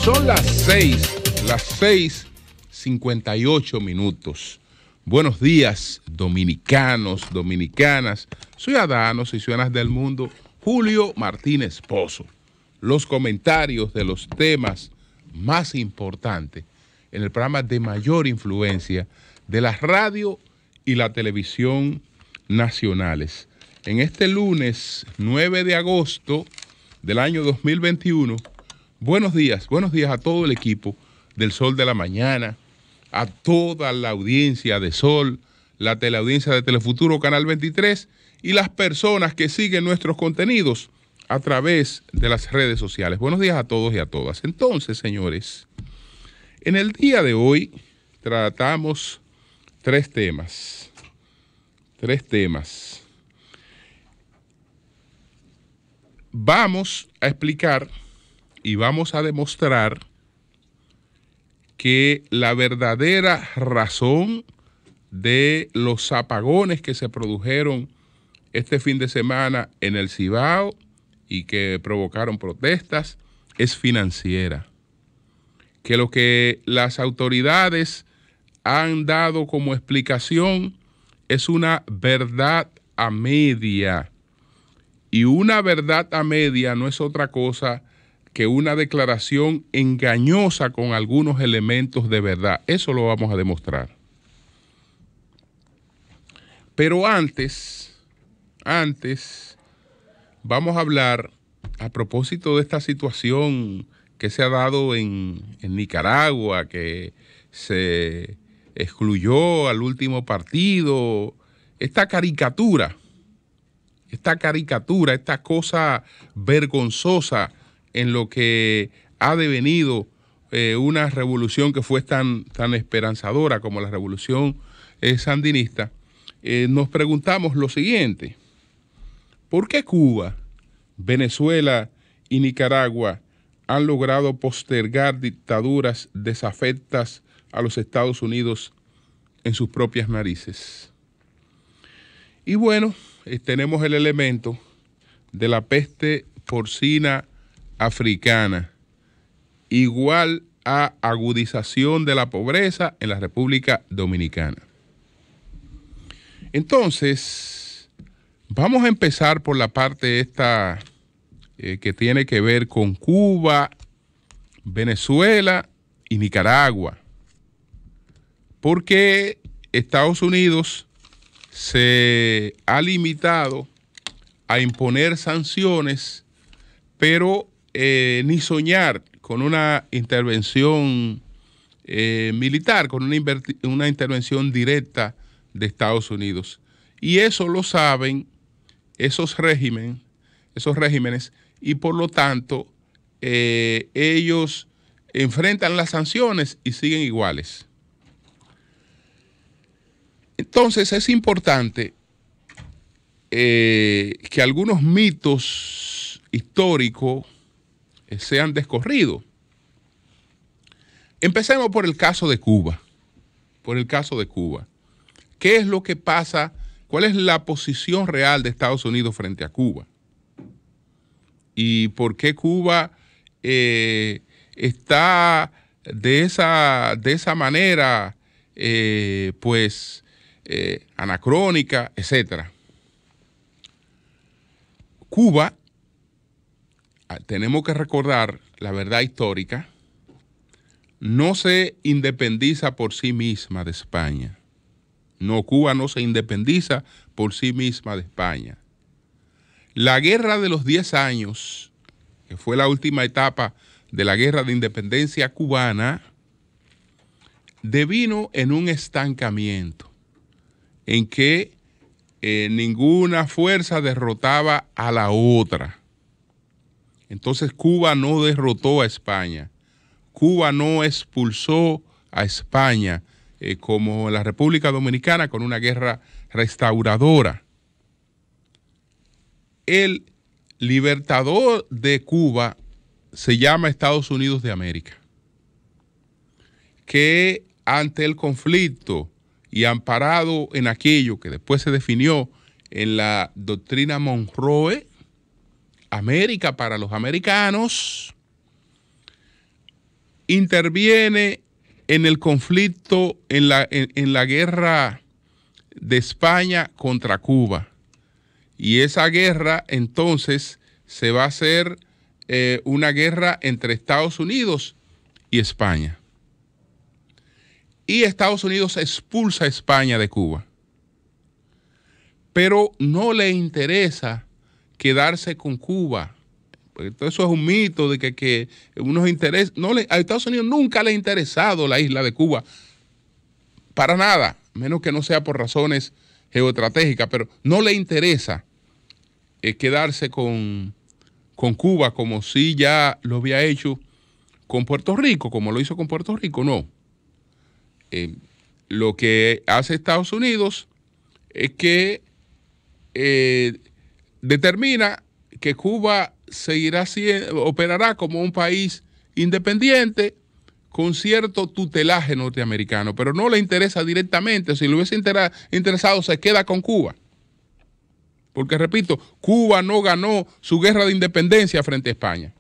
Son las 6:58. Buenos días, dominicanos, dominicanas, ciudadanos y ciudadanas del mundo. Julio Martínez Pozo. Los comentarios de los temas más importantes en el programa de mayor influencia de la radio y la televisión nacionales. En este lunes 9 de agosto del año 2021, buenos días a todo el equipo del Sol de la Mañana, a toda la audiencia de Sol, la teleaudiencia de Telefuturo Canal 23 y las personas que siguen nuestros contenidos a través de las redes sociales. Buenos días a todos y a todas. Entonces, señores, en el día de hoy tratamos tres temas. Vamos a explicar y vamos a demostrar que la verdadera razón de los apagones que se produjeron este fin de semana en el Cibao y que provocaron protestas es financiera. Que lo que las autoridades han dado como explicación es una verdad a media. Y una verdad a media no es otra cosa que una declaración engañosa con algunos elementos de verdad. Eso lo vamos a demostrar. Pero antes, vamos a hablar a propósito de esta situación que se ha dado en Nicaragua, que se excluyó al último partido, esta caricatura, esta cosa vergonzosa en lo que ha devenido una revolución que fue tan esperanzadora como la revolución sandinista. Nos preguntamos lo siguiente: ¿por qué Cuba, Venezuela y Nicaragua han logrado postergar dictaduras desafectas a los Estados Unidos en sus propias narices? Y bueno, tenemos el elemento de la peste porcina africana, igual a agudización de la pobreza en la República Dominicana. Entonces, vamos a empezar por la parte esta que tiene que ver con Cuba, Venezuela y Nicaragua. Porque Estados Unidos se ha limitado a imponer sanciones, pero ni soñar con una intervención militar, con una intervención directa de Estados Unidos. Y eso lo saben esos regímenes, y por lo tanto ellos enfrentan las sanciones y siguen iguales. Entonces es importante que algunos mitos históricos sean descorridos. Empecemos por el caso de Cuba. ¿Qué es lo que pasa? ¿Cuál es la posición real de Estados Unidos frente a Cuba? ¿Y por qué Cuba está de esa manera, anacrónica, etcétera? Cuba, tenemos que recordar la verdad histórica, no se independiza por sí misma de España. No, Cuba no se independiza por sí misma de España. La guerra de los 10 años, que fue la última etapa de la guerra de independencia cubana, devino en un estancamiento en que ninguna fuerza derrotaba a la otra. Entonces Cuba no derrotó a España. Cuba no expulsó a España como la República Dominicana con una guerra restauradora. El libertador de Cuba se llama Estados Unidos de América, que ante el conflicto y amparado en aquello que después se definió en la doctrina Monroe, América para los americanos, interviene en el conflicto, en la guerra de España contra Cuba. Y esa guerra entonces se va a hacer una guerra entre Estados Unidos y España. Y Estados Unidos expulsa a España de Cuba. Pero no le interesa quedarse con Cuba. Porque todo eso es un mito de que unos intereses. A Estados Unidos nunca le ha interesado la isla de Cuba. Para nada, menos que no sea por razones geoestratégicas, pero no le interesa quedarse con Cuba como si ya lo había hecho con Puerto Rico, como lo hizo con Puerto Rico, no. Lo que hace Estados Unidos es que determina que Cuba operará como un país independiente con cierto tutelaje norteamericano, pero no le interesa directamente. Si le hubiese interesado, se queda con Cuba. Porque, repito, Cuba no ganó su guerra de independencia frente a España.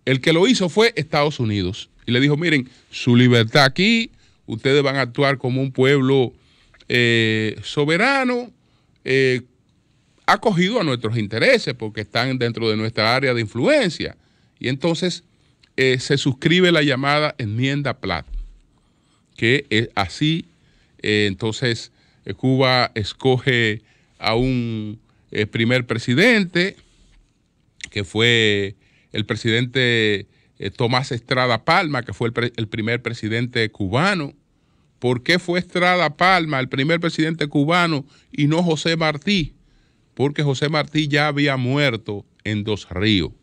El que lo hizo fue Estados Unidos. Y le dijo, miren, su libertad aquí, ustedes van a actuar como un pueblo soberano, acogido a nuestros intereses, porque están dentro de nuestra área de influencia. Y entonces se suscribe la llamada enmienda Platt, que es así. Entonces Cuba escoge a un primer presidente, que fue el presidente Tomás Estrada Palma, que fue el primer presidente cubano. ¿Por qué fue Estrada Palma el primer presidente cubano y no José Martí? Porque José Martí ya había muerto en Dos Ríos,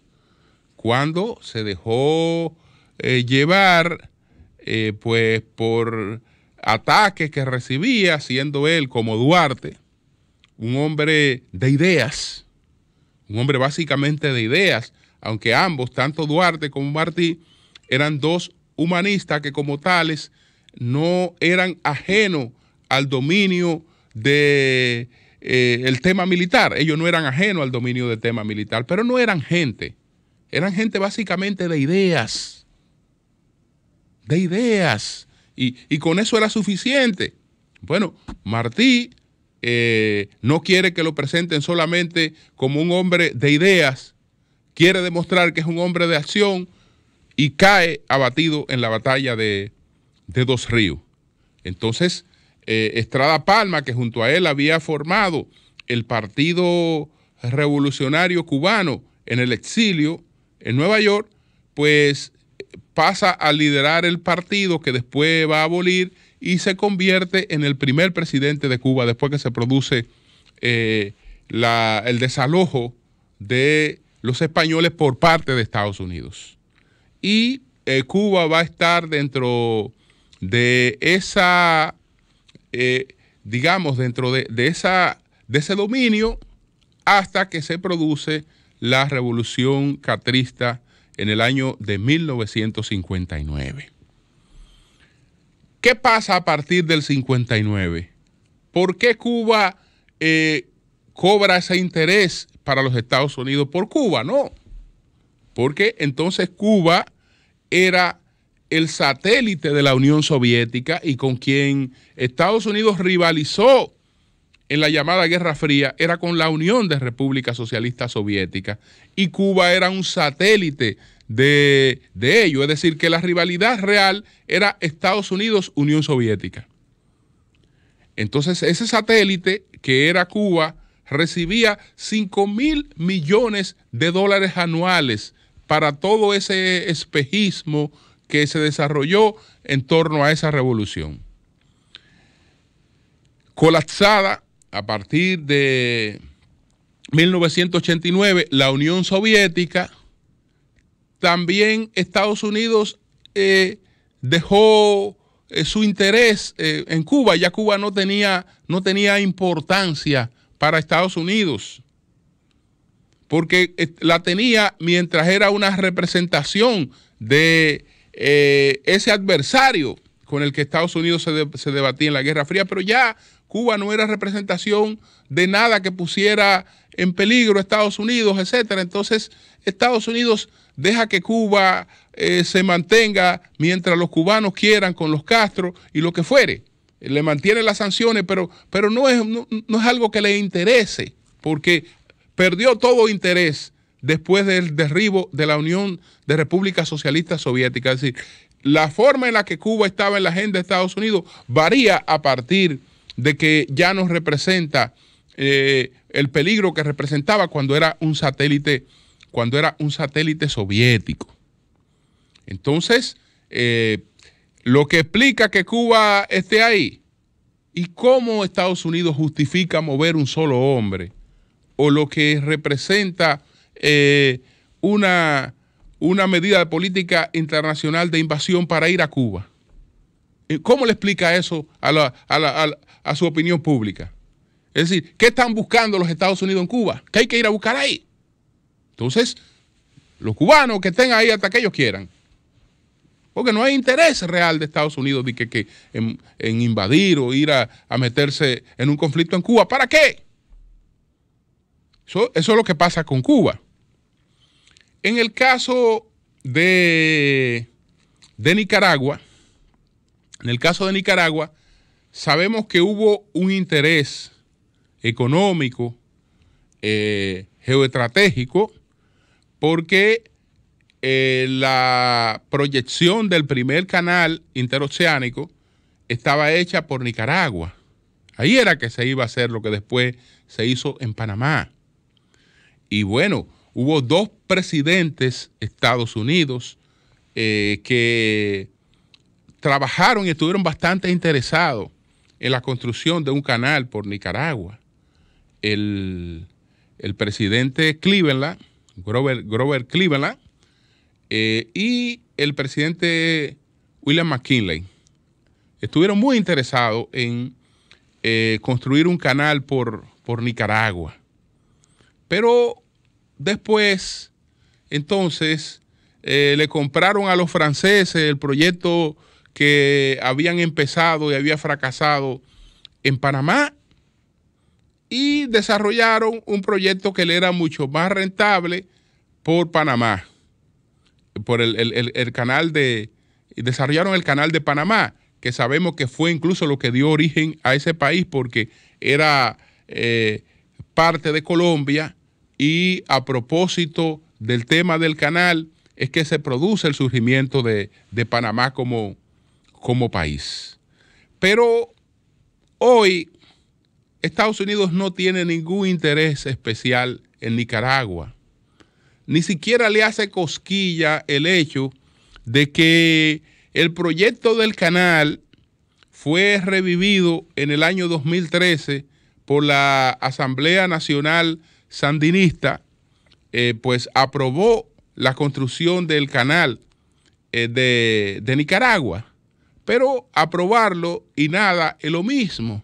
cuando se dejó llevar pues por ataques que recibía, siendo él, como Duarte, un hombre de ideas, un hombre básicamente de ideas, aunque ambos, tanto Duarte como Martí, eran dos humanistas que como tales no eran ajenos al dominio de el tema militar. Ellos no eran ajenos al dominio del tema militar, pero no eran gente básicamente de ideas, y con eso era suficiente. Bueno, Martí no quiere que lo presenten solamente como un hombre de ideas, quiere demostrar que es un hombre de acción y cae abatido en la batalla de Dos Ríos. Entonces, Estrada Palma, que junto a él había formado el Partido Revolucionario Cubano en el exilio en Nueva York, pues pasa a liderar el partido que después va a abolir y se convierte en el primer presidente de Cuba después que se produce el desalojo de los españoles por parte de Estados Unidos. Y Cuba va a estar dentro de esa, digamos, dentro de ese dominio hasta que se produce la Revolución Castrista en el año de 1959. ¿Qué pasa a partir del 59? ¿Por qué Cuba cobra ese interés para los Estados Unidos por Cuba? No, porque entonces Cuba era el satélite de la Unión Soviética y con quien Estados Unidos rivalizó en la llamada Guerra Fría era con la Unión de Repúblicas Socialistas Soviéticas, y Cuba era un satélite de ello, es decir, que la rivalidad real era Estados Unidos-Unión Soviética. Entonces ese satélite, que era Cuba, recibía 5.000 millones de dólares anuales para todo ese espejismo que se desarrolló en torno a esa revolución. Colapsada a partir de 1989 la Unión Soviética, también Estados Unidos dejó su interés en Cuba. Ya Cuba no tenía importancia para Estados Unidos, porque la tenía mientras era una representación de ese adversario con el que Estados Unidos se debatía en la Guerra Fría, pero ya Cuba no era representación de nada que pusiera en peligro Estados Unidos, etcétera. Entonces, Estados Unidos deja que Cuba se mantenga mientras los cubanos quieran con los Castro y lo que fuere. Le mantiene las sanciones, pero no es algo que le interese, porque perdió todo interés después del derribo de la Unión de Repúblicas Socialistas Soviéticas. Es decir, la forma en la que Cuba estaba en la agenda de Estados Unidos varía a partir de que ya nos representa el peligro que representaba cuando era un satélite soviético. Entonces, lo que explica que Cuba esté ahí y cómo Estados Unidos justifica mover un solo hombre, o lo que representa una medida de política internacional de invasión para ir a Cuba. ¿Cómo le explica eso a su opinión pública? Es decir, ¿qué están buscando los Estados Unidos en Cuba? ¿Qué hay que ir a buscar ahí? Entonces, los cubanos que estén ahí hasta que ellos quieran. Porque no hay interés real de Estados Unidos de en invadir o ir a meterse en un conflicto en Cuba. ¿Para qué? Eso es lo que pasa con Cuba. En el caso de Nicaragua, sabemos que hubo un interés económico, geoestratégico, porque la proyección del primer canal interoceánico estaba hecha por Nicaragua. Ahí era que se iba a hacer lo que después se hizo en Panamá. Y bueno, hubo dos presidentes de Estados Unidos que trabajaron y estuvieron bastante interesados en la construcción de un canal por Nicaragua. El presidente Cleveland, Grover Cleveland, y el presidente William McKinley estuvieron muy interesados en construir un canal por Nicaragua. Pero después, entonces, le compraron a los franceses el proyecto que habían empezado y había fracasado en Panamá, y desarrollaron un proyecto que le era mucho más rentable por Panamá, por el canal desarrollaron el canal de Panamá, que sabemos que fue incluso lo que dio origen a ese país, porque era parte de Colombia, y a propósito del tema del canal es que se produce el surgimiento de Panamá como país. Pero hoy Estados Unidos no tiene ningún interés especial en Nicaragua. Ni siquiera le hace cosquilla el hecho de que el proyecto del canal fue revivido en el año 2013 por la Asamblea Nacional Sandinista, pues aprobó la construcción del canal de Nicaragua. Pero aprobarlo y nada es lo mismo,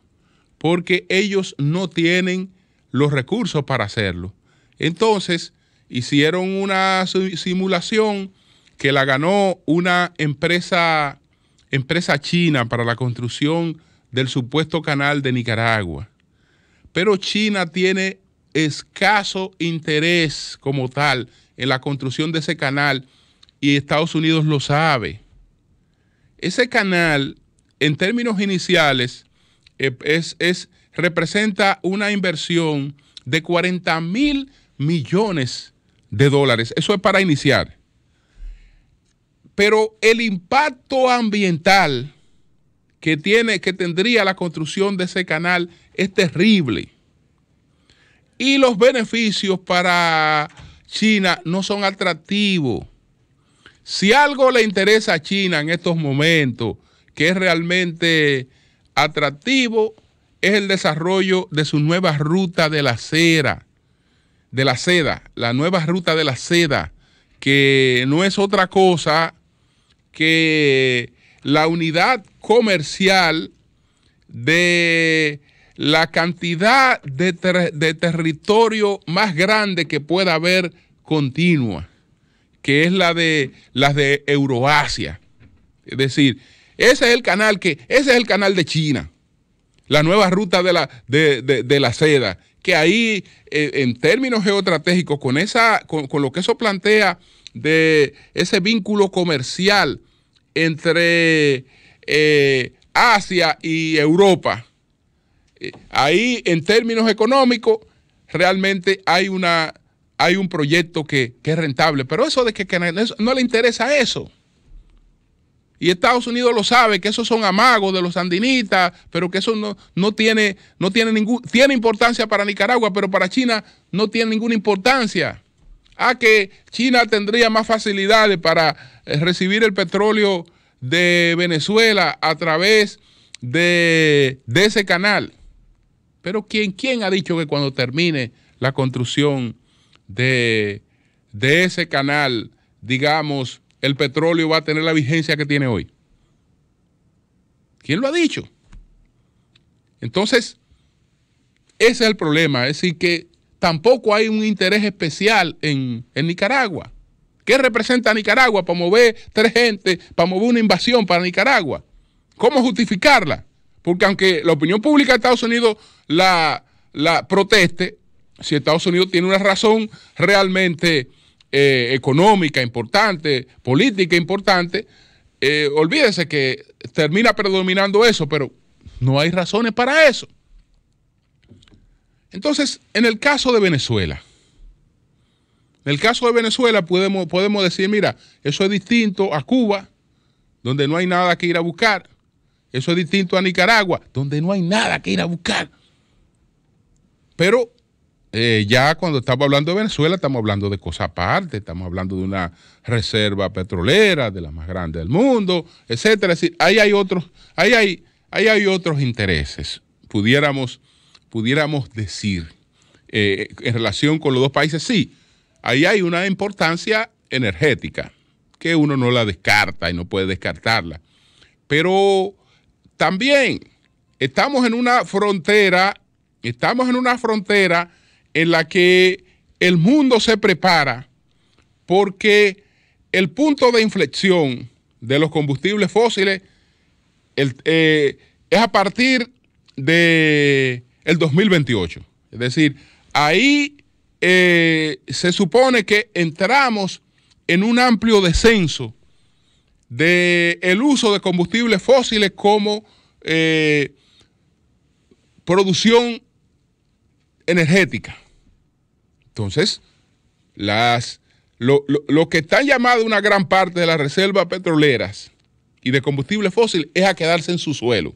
porque ellos no tienen los recursos para hacerlo. Entonces, hicieron una simulación que la ganó una empresa china para la construcción del supuesto canal de Nicaragua. Pero China tiene escaso interés como tal en la construcción de ese canal, y Estados Unidos lo sabe. Ese canal, en términos iniciales, representa una inversión de 40,000 millones de dólares. Eso es para iniciar. Pero el impacto ambiental que tendría la construcción de ese canal es terrible. Y los beneficios para China no son atractivos. Si algo le interesa a China en estos momentos, que es realmente atractivo, es el desarrollo de su nueva ruta de la seda, la nueva ruta de la seda, que no es otra cosa que la unidad comercial de la cantidad de territorio más grande que pueda haber continua, que es las de Euroasia. Es decir, ese es el canal de China, la nueva ruta de la seda, que ahí, en términos geoestratégicos, con lo que eso plantea de ese vínculo comercial entre Asia y Europa, ahí en términos económicos realmente hay un proyecto que es rentable, pero eso de que no le interesa eso. Y Estados Unidos lo sabe, que esos son amagos de los sandinistas, pero que eso tiene importancia para Nicaragua, pero para China no tiene ninguna importancia. Que China tendría más facilidades para recibir el petróleo de Venezuela a través de ese canal. Pero ¿quién ha dicho que cuando termine la construcción de ese canal, digamos, el petróleo va a tener la vigencia que tiene hoy? ¿Quién lo ha dicho? Entonces, ese es el problema. Es decir, que tampoco hay un interés especial en Nicaragua. ¿Qué representa Nicaragua para mover 3 gentes, para mover una invasión para Nicaragua? ¿Cómo justificarla? Porque aunque la opinión pública de Estados Unidos la proteste, si Estados Unidos tiene una razón realmente económica importante, política importante, olvídese que termina predominando eso, pero no hay razones para eso. Entonces, en el caso de Venezuela, podemos decir, mira, eso es distinto a Cuba, donde no hay nada que ir a buscar. Eso es distinto a Nicaragua, donde no hay nada que ir a buscar. Pero ya cuando estamos hablando de Venezuela, estamos hablando de cosas aparte, estamos hablando de una reserva petrolera, de las más grandes del mundo, etcétera. Es decir, ahí hay otros intereses, pudiéramos decir, en relación con los dos países. Sí, ahí hay una importancia energética, que uno no la descarta y no puede descartarla. Pero también estamos en una frontera en la que el mundo se prepara, porque el punto de inflexión de los combustibles fósiles es a partir del 2028. Es decir, ahí se supone que entramos en un amplio descenso del uso de combustibles fósiles como producción energética. Entonces, lo que están llamadas una gran parte de las reservas petroleras y de combustibles fósiles es a quedarse en su suelo.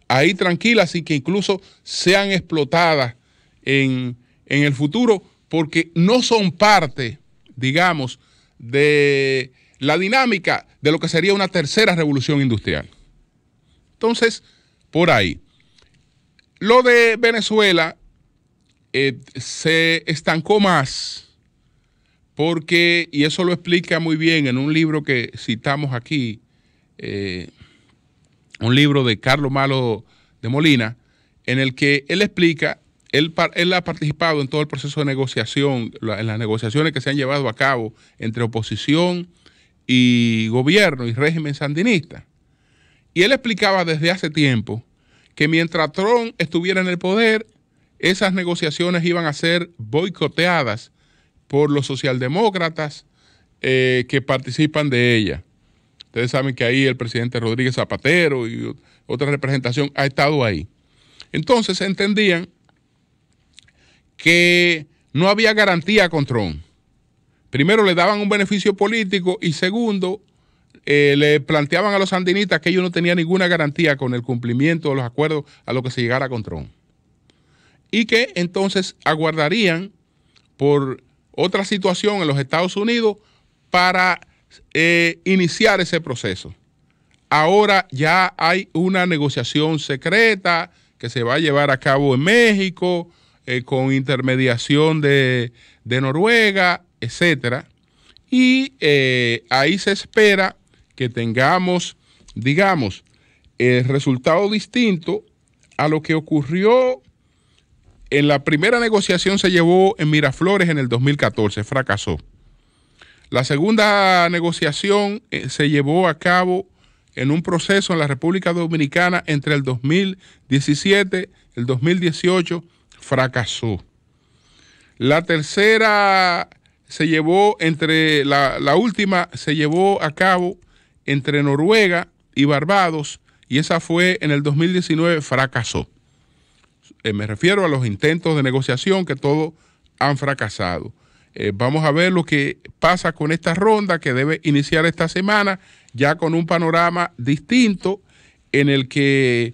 Ahí tranquilas, y que incluso sean explotadas en el futuro, porque no son parte, digamos, de la dinámica de lo que sería una tercera revolución industrial. Entonces, por ahí. Lo de Venezuela se estancó más porque, y eso lo explica muy bien en un libro que citamos aquí, un libro de Carlos Malo de Molina, en el que él explica, él ha participado en todo el proceso de negociación, en las negociaciones que se han llevado a cabo entre oposición y gobierno y régimen sandinista. Y él explicaba desde hace tiempo que mientras Trump estuviera en el poder, esas negociaciones iban a ser boicoteadas por los socialdemócratas que participan de ellas. Ustedes saben que ahí el presidente Rodríguez Zapatero y otra representación ha estado ahí. Entonces entendían que no había garantía con Trump. Primero, le daban un beneficio político, y segundo, le planteaban a los sandinistas que ellos no tenían ninguna garantía con el cumplimiento de los acuerdos a los que se llegara con Trump. Y que entonces aguardarían por otra situación en los Estados Unidos para iniciar ese proceso. Ahora ya hay una negociación secreta que se va a llevar a cabo en México, con intermediación de Noruega, etcétera. Y ahí se espera que tengamos, digamos, el resultado distinto a lo que ocurrió en la primera negociación. Se llevó en Miraflores en el 2014, fracasó. La segunda negociación se llevó a cabo en un proceso en la República Dominicana entre el 2017 y el 2018, fracasó. La tercera se llevó la última se llevó a cabo entre Noruega y Barbados, y esa fue en el 2019, fracasó. Me refiero a los intentos de negociación que todos han fracasado. Vamos a ver lo que pasa con esta ronda que debe iniciar esta semana, ya con un panorama distinto en el que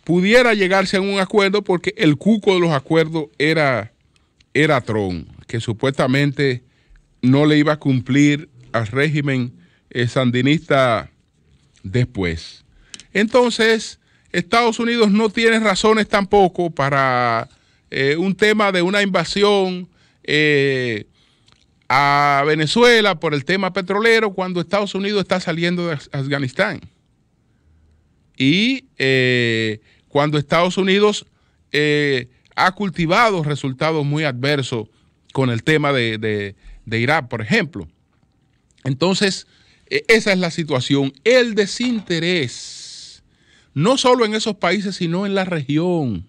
pudiera llegarse a un acuerdo, porque el cuco de los acuerdos era Trump, que supuestamente no le iba a cumplir al régimen sandinista después. Entonces, Estados Unidos no tiene razones tampoco para un tema de una invasión a Venezuela por el tema petrolero, cuando Estados Unidos está saliendo de Afganistán. Y cuando Estados Unidos ha cultivado resultados muy adversos con el tema de Irak, por ejemplo. Entonces, esa es la situación. El desinterés, no solo en esos países, sino en la región.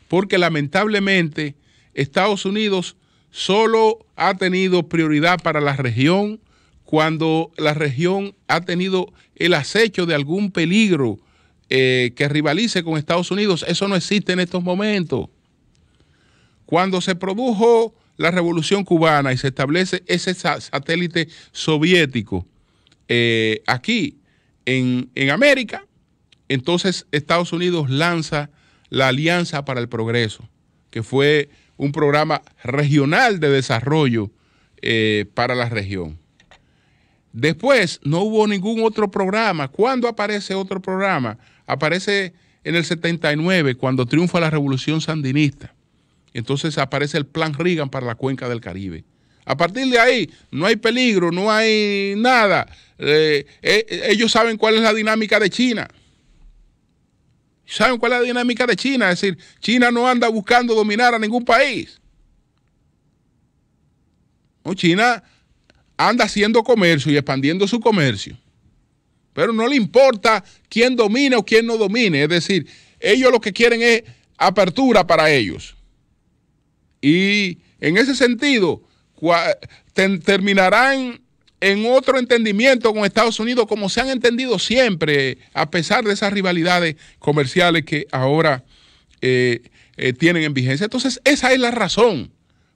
Porque lamentablemente Estados Unidos solo ha tenido prioridad para la región cuando la región ha tenido el acecho de algún peligro que rivalice con Estados Unidos. Eso no existe en estos momentos. Cuando se produjo la Revolución Cubana y se establece ese satélite soviético aquí en América, entonces Estados Unidos lanza la Alianza para el Progreso, que fue un programa regional de desarrollo para la región. Después no hubo ningún otro programa. ¿Cuándo aparece otro programa? Aparece en el 79, cuando triunfa la Revolución Sandinista. Entonces aparece el Plan Reagan para la Cuenca del Caribe. A partir de ahí no hay peligro, no hay nada. Ellos saben cuál es la dinámica de China. ¿Saben cuál es la dinámica de China? Es decir, China no anda buscando dominar a ningún país. No, China anda haciendo comercio y expandiendo su comercio. Pero no le importa quién domine o quién no domine. Es decir, ellos lo que quieren es apertura para ellos. Y en ese sentido, terminarán en otro entendimiento con Estados Unidos, como se han entendido siempre, a pesar de esas rivalidades comerciales que ahora tienen en vigencia. Entonces, esa es la razón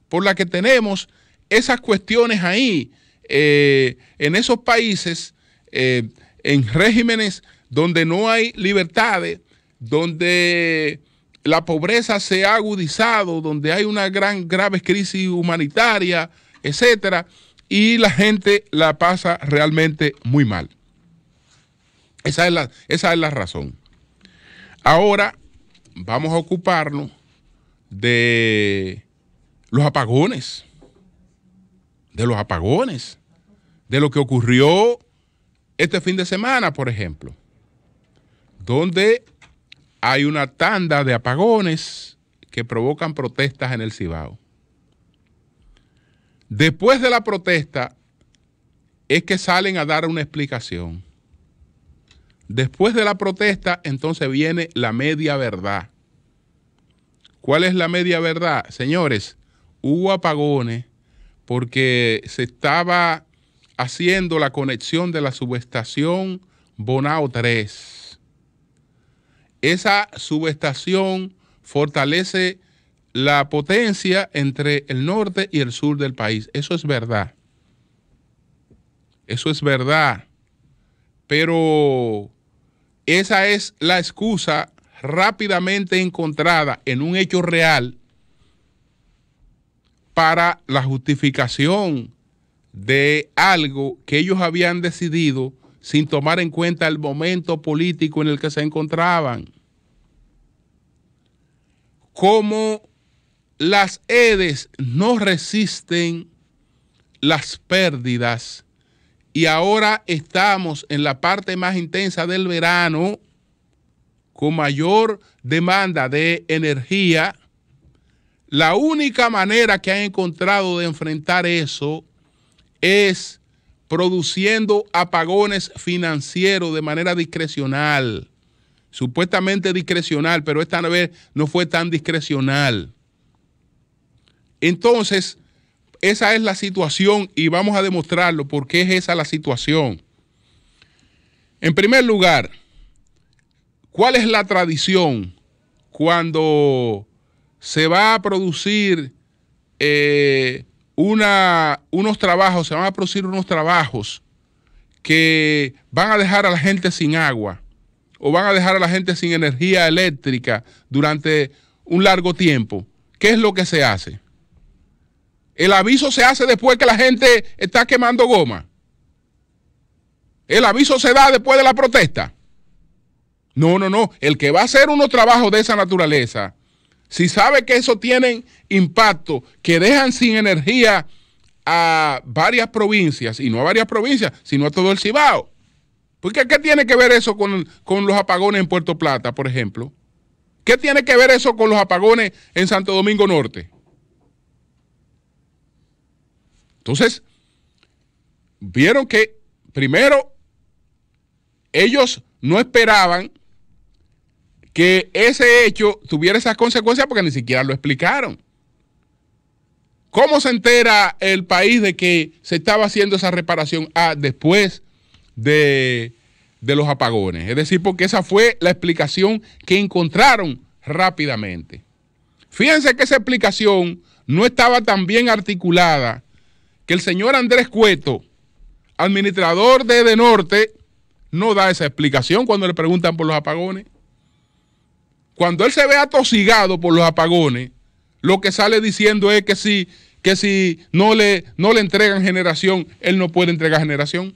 por la que tenemos esas cuestiones ahí, en esos países, en regímenes donde no hay libertades, donde la pobreza se ha agudizado, donde hay una grave crisis humanitaria, etcétera, y la gente la pasa realmente muy mal. Esa es la razón. Ahora vamos a ocuparnos de los apagones, de lo que ocurrió este fin de semana, por ejemplo, donde hay una tanda de apagones que provocan protestas en el Cibao. Después de la protesta es que salen a dar una explicación. Después de la protesta, entonces viene la media verdad. ¿Cuál es la media verdad? Señores, hubo apagones porque se estaba haciendo la conexión de la subestación Bonao 3. Esa subestación fortalece la potencia entre el norte y el sur del país. Eso es verdad. Eso es verdad. Pero esa es la excusa rápidamente encontrada en un hecho real para la justificación de algo que ellos habían decidido sin tomar en cuenta el momento político en el que se encontraban. Como las EDES no resisten las pérdidas y ahora estamos en la parte más intensa del verano con mayor demanda de energía, la única manera que han encontrado de enfrentar eso es produciendo apagones financieros de manera discrecional, supuestamente discrecional, pero esta vez no fue tan discrecional. Entonces, esa es la situación y vamos a demostrarlo porque es esa la situación. En primer lugar, ¿cuál es la tradición cuando se va a producir unos trabajos, se van a producir unos trabajos que van a dejar a la gente sin agua o van a dejar a la gente sin energía eléctrica durante un largo tiempo? ¿Qué es lo que se hace? El aviso se hace después que la gente está quemando goma. El aviso se da después de la protesta. No. El que va a hacer unos trabajos de esa naturaleza, si sabe que eso tiene impacto, que dejan sin energía a varias provincias, y no a varias provincias, sino a todo el Cibao. Porque ¿qué tiene que ver eso con los apagones en Puerto Plata, por ejemplo? ¿Qué tiene que ver eso con los apagones en Santo Domingo Norte? Entonces, vieron que primero ellos no esperaban que ese hecho tuviera esas consecuencias porque ni siquiera lo explicaron. ¿Cómo se entera el país de que se estaba haciendo esa reparación después de los apagones? Es decir, porque esa fue la explicación que encontraron rápidamente. Fíjense que esa explicación no estaba tan bien articulada que el señor Andrés Cueto, administrador de Edenorte, no da esa explicación cuando le preguntan por los apagones. Cuando él se ve atosigado por los apagones, lo que sale diciendo es que si no le entregan generación, él no puede entregar generación.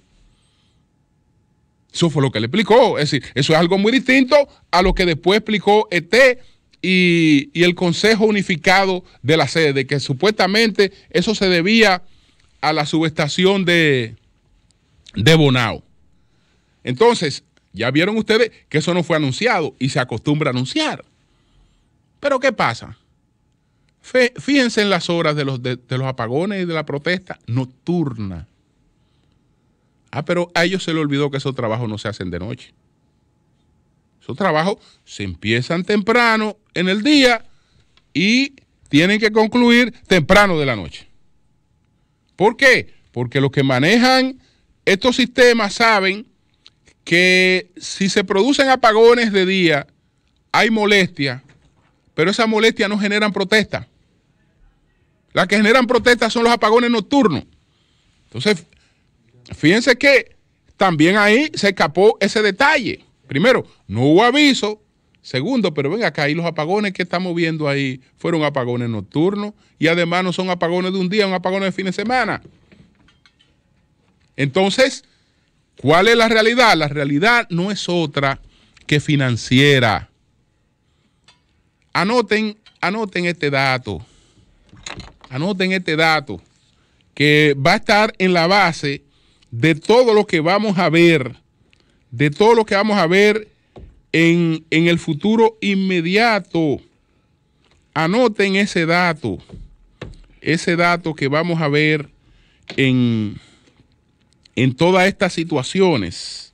Eso fue lo que le explicó. Es decir, eso es algo muy distinto a lo que después explicó ET y el Consejo Unificado de la Sede, que supuestamente eso se debía a la subestación de Bonao. Entonces, ya vieron ustedes que eso no fue anunciado y se acostumbra a anunciar. Pero ¿qué pasa? Fíjense en las horas de los apagones y de la protesta nocturna. Pero a ellos se les olvidó que esos trabajos no se hacen de noche. Esos trabajos se empiezan temprano en el día y tienen que concluir temprano de la noche. ¿Por qué? Porque los que manejan estos sistemas saben que si se producen apagones de día, hay molestia, pero esas molestias no generan protesta. Las que generan protesta son los apagones nocturnos. Entonces, fíjense que también ahí se escapó ese detalle. Primero, no hubo aviso. Segundo, pero ven acá, y los apagones que estamos viendo ahí fueron apagones nocturnos y además no son apagones de un día, son apagones de fin de semana. Entonces, ¿cuál es la realidad? La realidad no es otra que financiera. Anoten este dato. Anoten este dato que va a estar en la base de todo lo que vamos a ver, en el futuro inmediato. Anoten ese dato que vamos a ver en todas estas situaciones.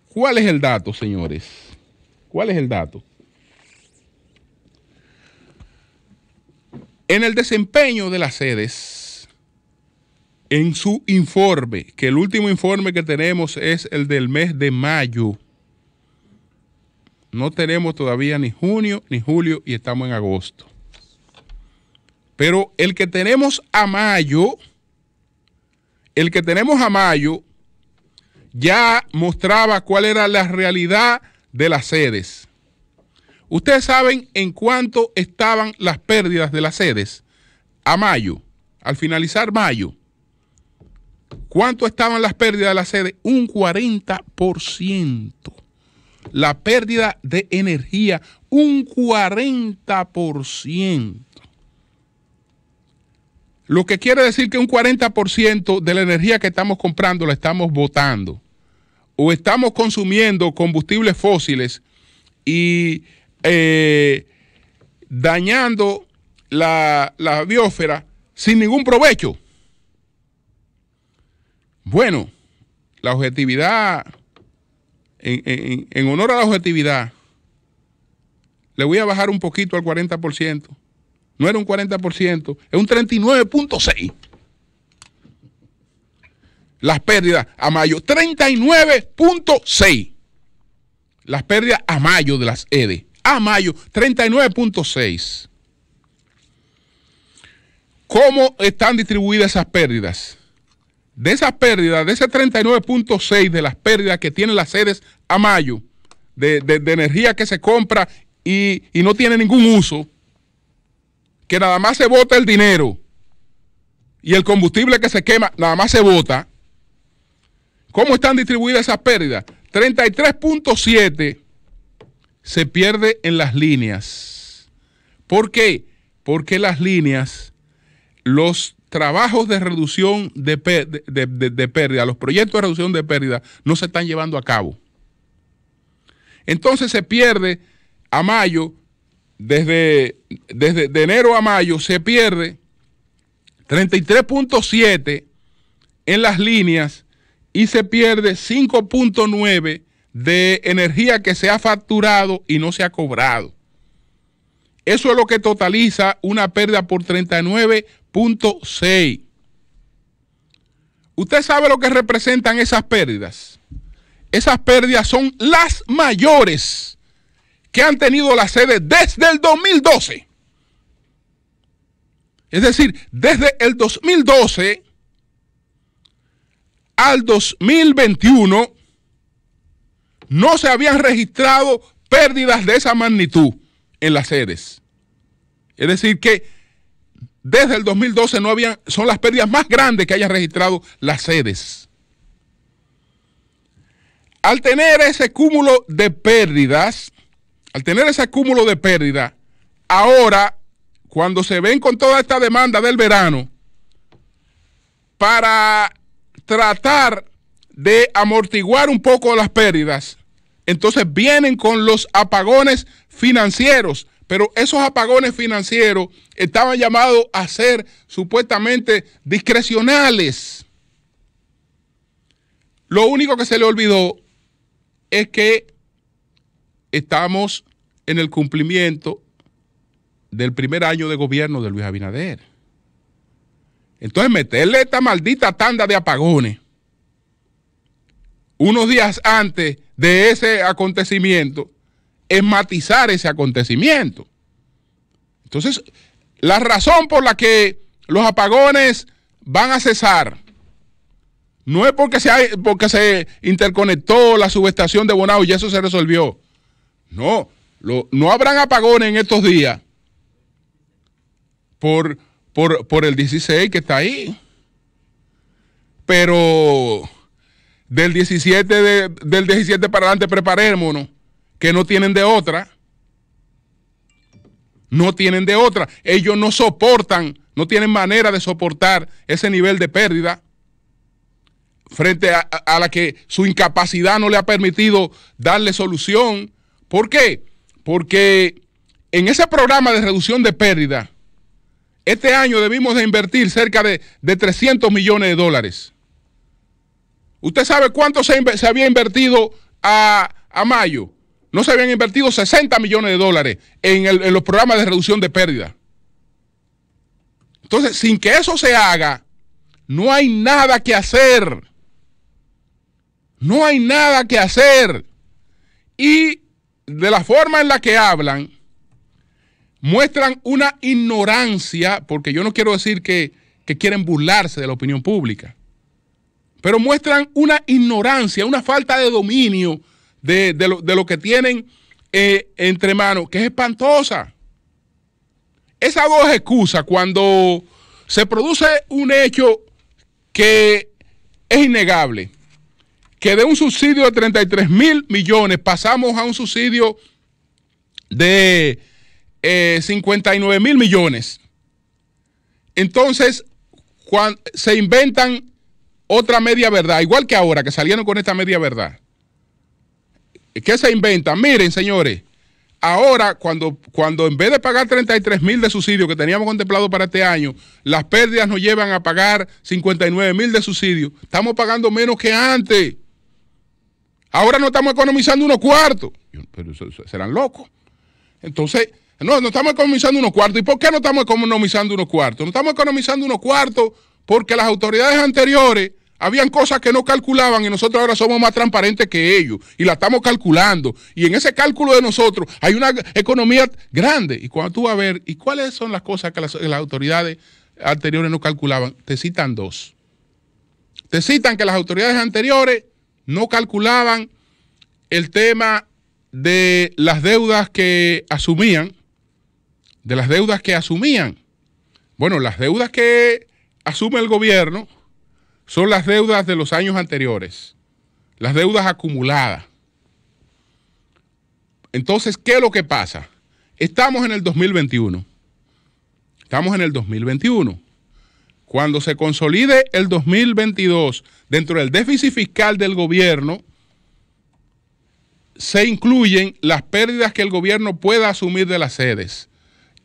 ¿Cuál es el dato, señores? ¿Cuál es el dato? En el desempeño de las sedes, en su informe, que el último informe que tenemos es el del mes de mayo. No tenemos todavía ni junio ni julio y estamos en agosto. Pero el que tenemos a mayo, ya mostraba cuál era la realidad de las sedes. Ustedes saben en cuánto estaban las pérdidas de las sedes a mayo, al finalizar mayo. ¿Cuánto estaban las pérdidas de las sedes? Un 40%. La pérdida de energía, un 40%. Lo que quiere decir que un 40% de la energía que estamos comprando la estamos botando. O estamos consumiendo combustibles fósiles y dañando la biosfera sin ningún provecho. Bueno, la objetividad en honor a la objetividad, le voy a bajar un poquito al 40%. No era un 40%, es un 39.6%. Las pérdidas a mayo, 39.6%. Las pérdidas a mayo de las EDE. A mayo, 39.6%. ¿Cómo están distribuidas esas pérdidas? De esas pérdidas, de ese 39.6% de las pérdidas que tienen las sedes a mayo, de energía que se compra y no tiene ningún uso, que nada más se bota el dinero y el combustible que se quema, nada más se bota. ¿Cómo están distribuidas esas pérdidas? 33.7% se pierde en las líneas. ¿Por qué? Porque las líneas, los trabajos de reducción de pérdida, los proyectos de reducción de pérdida no se están llevando a cabo. Entonces se pierde a mayo, desde de enero a mayo, se pierde 33.7 en las líneas y se pierde 5.9 de energía que se ha facturado y no se ha cobrado. Eso es lo que totaliza una pérdida por 39.6. ¿Usted sabe lo que representan esas pérdidas? Esas pérdidas son las mayores que han tenido las sedes desde el 2012. Es decir, desde el 2012 al 2021 no se habían registrado pérdidas de esa magnitud en las sedes. Es decir, que desde el 2012 no habían, son las pérdidas más grandes que hayan registrado las sedes. Al tener ese cúmulo de pérdidas, ahora, cuando se ven con toda esta demanda del verano, para tratar de amortiguar un poco las pérdidas, entonces vienen con los apagones financieros, pero esos apagones financieros estaban llamados a ser supuestamente discrecionales. Lo único que se le olvidó es que estamos en el cumplimiento del primer año de gobierno de Luis Abinader. Entonces, meterle esta maldita tanda de apagones unos días antes de ese acontecimiento es matizar ese acontecimiento. Entonces, la razón por la que los apagones van a cesar no es porque se interconectó la subestación de Bonao y eso se resolvió. No, no habrán apagones en estos días por el 16 que está ahí. Pero del 17 para adelante preparémonos, que no tienen de otra. No tienen de otra. Ellos no soportan, no tienen manera de soportar ese nivel de pérdida frente a la que su incapacidad no le ha permitido darle solución. ¿Por qué? Porque en ese programa de reducción de pérdida, este año debimos de invertir cerca de 300 millones de dólares. ¿Usted sabe cuánto se había invertido a mayo? No se habían invertido 60 millones de dólares en los programas de reducción de pérdida. Entonces, sin que eso se haga, no hay nada que hacer. No hay nada que hacer. Y de la forma en la que hablan, muestran una ignorancia, porque yo no quiero decir que quieren burlarse de la opinión pública, pero muestran una ignorancia, una falta de dominio de lo que tienen entre manos, que es espantosa. Esas dos excusas, cuando se produce un hecho que es innegable, que de un subsidio de 33,000 millones pasamos a un subsidio de 59,000 millones. Entonces, se inventan otra media verdad, igual que ahora que salieron con esta media verdad. ¿Qué se inventan? Miren, señores, ahora cuando en vez de pagar 33,000 de subsidio que teníamos contemplado para este año, las pérdidas nos llevan a pagar 59,000 de subsidio, estamos pagando menos que antes. Ahora no estamos economizando unos cuartos. Pero eso serán locos. Entonces, no estamos economizando unos cuartos. ¿Y por qué no estamos economizando unos cuartos? No estamos economizando unos cuartos porque las autoridades anteriores habían cosas que no calculaban y nosotros ahora somos más transparentes que ellos y la estamos calculando. Y en ese cálculo de nosotros hay una economía grande. Y cuando tú vas a ver, ¿y cuáles son las cosas que las autoridades anteriores no calculaban? Te citan dos. Te citan que las autoridades anteriores no calculaban el tema de las deudas que asumían, Bueno, las deudas que asume el gobierno son las deudas de los años anteriores, las deudas acumuladas. Entonces, ¿qué es lo que pasa? Estamos en el 2021. Cuando se consolide el 2022 dentro del déficit fiscal del gobierno, se incluyen las pérdidas que el gobierno pueda asumir de las sedes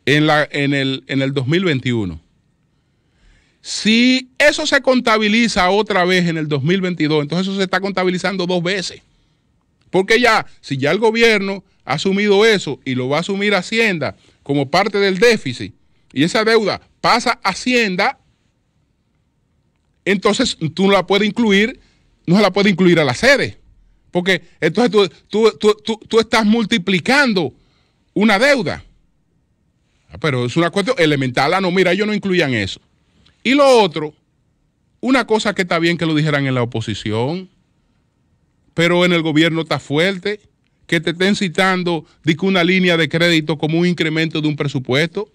en el 2021. Si eso se contabiliza otra vez en el 2022, entonces eso se está contabilizando dos veces. Porque si ya el gobierno ha asumido eso y lo va a asumir Hacienda como parte del déficit y esa deuda pasa a Hacienda, entonces tú no la puedes incluir, no se la puede incluir a la sede. Porque entonces tú estás multiplicando una deuda. Pero es una cuestión elemental. No, mira, ellos no incluían eso. Y lo otro, una cosa que está bien que lo dijeran en la oposición, pero en el gobierno está fuerte, que te estén citando de que una línea de crédito como un incremento de un presupuesto,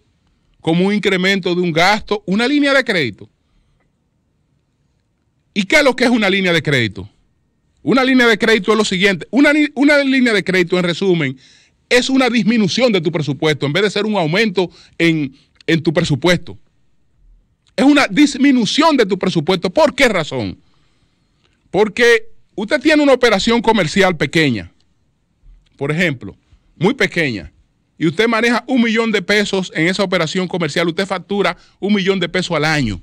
como un incremento de un gasto, una línea de crédito. ¿Y qué es lo que es una línea de crédito? Una línea de crédito es lo siguiente. Una línea de crédito, en resumen, es una disminución de tu presupuesto en vez de ser un aumento en tu presupuesto. Es una disminución de tu presupuesto. ¿Por qué razón? Porque usted tiene una operación comercial pequeña, por ejemplo, muy pequeña, y usted maneja $1 millón en esa operación comercial, usted factura $1 millón al año.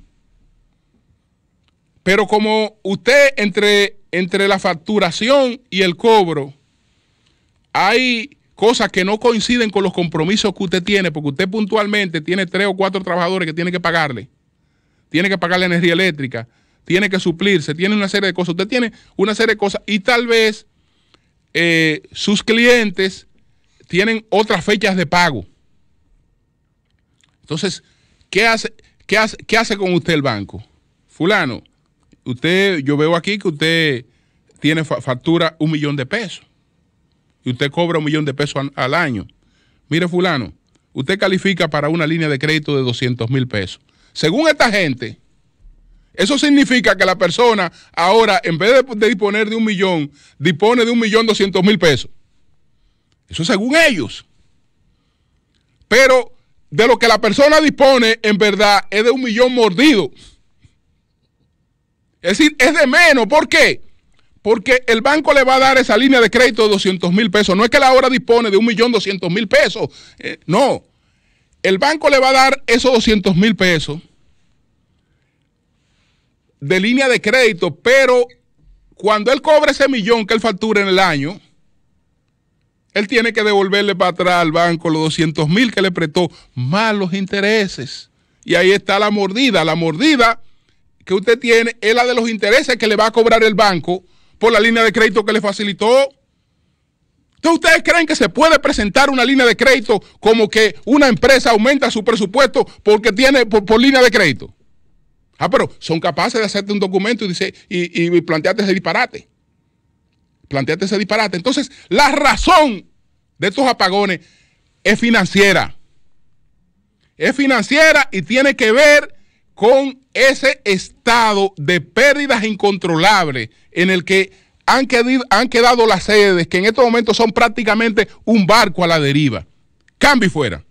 Pero como usted entre la facturación y el cobro hay cosas que no coinciden con los compromisos que usted tiene, porque usted puntualmente tiene 3 o 4 trabajadores que tiene que pagarle. Tiene que pagar la energía eléctrica, tiene que suplirse, tiene una serie de cosas. Usted tiene una serie de cosas y tal vez sus clientes tienen otras fechas de pago. Entonces, ¿qué hace con usted el banco? Fulano, yo veo aquí que usted tiene factura $1 millón y usted cobra $1 millón al año. Mire, fulano, usted califica para una línea de crédito de $200,000. Según esta gente, eso significa que la persona ahora, en vez de disponer de $1 millón, dispone de $1.200.000. Eso según ellos. Pero de lo que la persona dispone, en verdad, es de $1 millón mordido. Es decir, es de menos. ¿Por qué? Porque el banco le va a dar esa línea de crédito de $200,000. No es que la ahora dispone de $1.200.000. No. El banco le va a dar esos $200,000 de línea de crédito, pero cuando él cobre ese $1 millón que él factura en el año, él tiene que devolverle para atrás al banco los $200,000 que le prestó, más los intereses. Y ahí está la mordida. La mordida que usted tiene es la de los intereses que le va a cobrar el banco por la línea de crédito que le facilitó. Entonces, ¿ustedes creen que se puede presentar una línea de crédito como que una empresa aumenta su presupuesto porque tiene por línea de crédito? Pero son capaces de hacerte un documento y plantearte ese disparate. Entonces, la razón de estos apagones es financiera. Es financiera y tiene que ver con ese estado de pérdidas incontrolables en el que han quedado las sedes, que en estos momentos son prácticamente un barco a la deriva. Cambio y fuera.